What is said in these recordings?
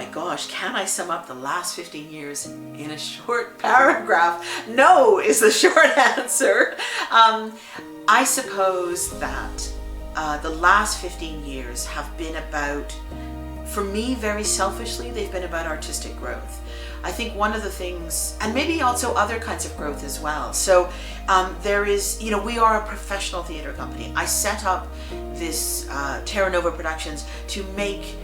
my gosh, can I sum up the last 15 years in a short paragraph? No is the short answer. I suppose that the last 15 years have been about, for me very selfishly, they've been about artistic growth. I think one of the things, and maybe also other kinds of growth as well. So there is, you know, we are a professional theatre company. I set up this Terra Nova Productions to make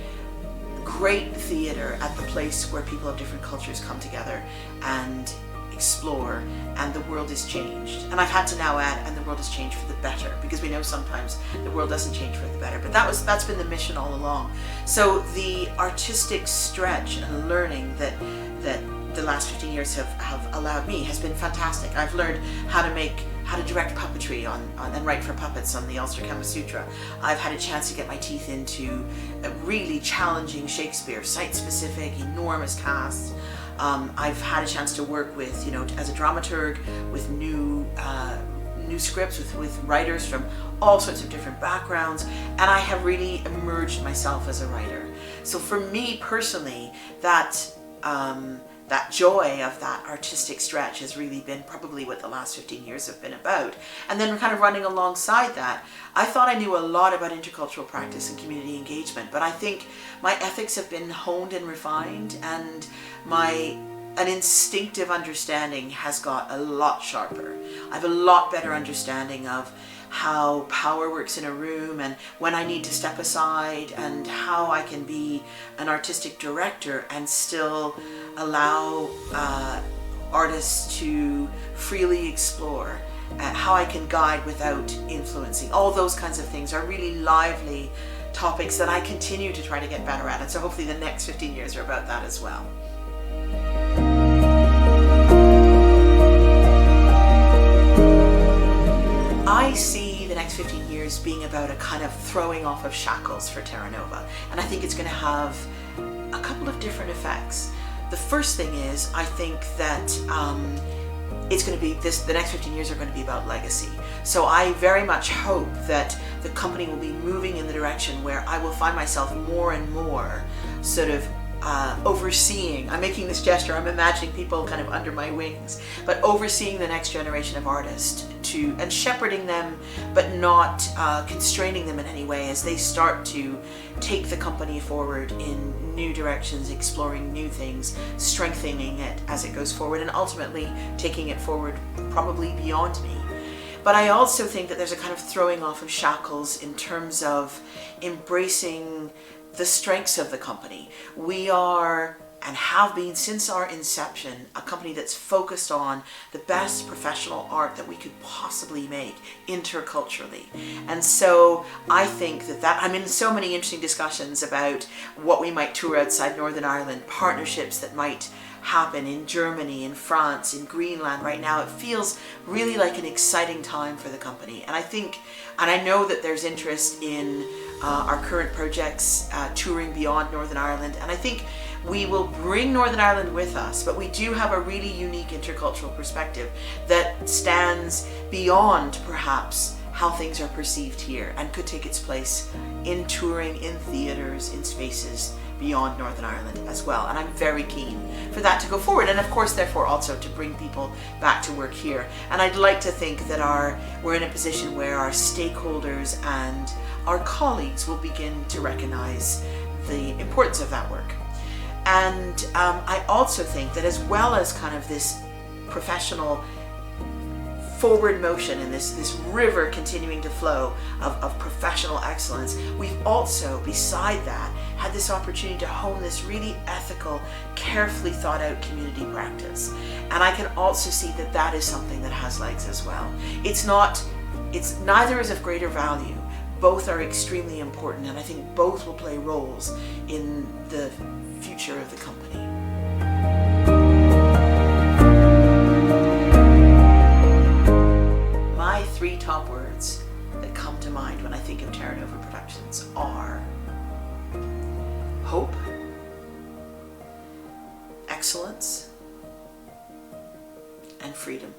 great theatre at the place where people of different cultures come together and explore, and the world has changed. And I've had to now add, and the world has changed for the better, because we know sometimes the world doesn't change for the better, but that's been the mission all along. So the artistic stretch and learning that the last 15 years have allowed me has been fantastic. I've learned how to direct puppetry and write for puppets on the Ulster Kama Sutra. I've had a chance to get my teeth into a really challenging Shakespeare, site-specific, enormous casts. I've had a chance to work with, you know, as a dramaturg, with new scripts, with writers from all sorts of different backgrounds, and I have really emerged myself as a writer. So for me personally, that joy of that artistic stretch has really been probably what the last 15 years have been about. And then kind of running alongside that, I thought I knew a lot about intercultural practice and community engagement, but I think my ethics have been honed and refined, and an instinctive understanding has got a lot sharper. I have a lot better understanding of how power works in a room, and when I need to step aside, and how I can be an artistic director and still allow artists to freely explore, how I can guide without influencing. All those kinds of things are really lively topics that I continue to try to get better at, and so hopefully the next 15 years are about that as well. I see the next 15 years being about a kind of throwing off of shackles for Terra Nova, and I think it's going to have a couple of different effects. The first thing is, I think that it's going to be the next 15 years are going to be about legacy. So I very much hope that the company will be moving in the direction where I will find myself more and more sort of overseeing. I'm making this gesture, I'm imagining people kind of under my wings, but overseeing the next generation of artists and shepherding them, but not constraining them in any way as they start to take the company forward in new directions, exploring new things, strengthening it as it goes forward, and ultimately taking it forward probably beyond me. But I also think that there's a kind of throwing off of shackles in terms of embracing the strengths of the company. We are, and have been since our inception, a company that's focused on the best professional art that we could possibly make interculturally. And so I think that I'm in so many interesting discussions about what we might tour outside Northern Ireland, partnerships that might happen in Germany, in France, in Greenland. Right now it feels really like an exciting time for the company, and I think, and I know that there's interest in our current projects touring beyond Northern Ireland, and I think we will bring Northern Ireland with us, but we do have a really unique intercultural perspective that stands beyond perhaps how things are perceived here, and could take its place in touring, in theatres, in spaces beyond Northern Ireland as well. And I'm very keen for that to go forward, and of course therefore also to bring people back to work here. And I'd like to think that we're in a position where our stakeholders and our colleagues will begin to recognize the importance of that work. And I also think that as well as kind of this professional forward motion and this river continuing to flow of professional excellence, we've also, beside that, had this opportunity to hone this really ethical, carefully thought out community practice. And I can also see that that is something that has legs as well. Neither is of greater value. Both are extremely important, and I think both will play roles in the future of the company. My three top words that come to mind when I think of Terra Nova Productions are hope, excellence, and freedom.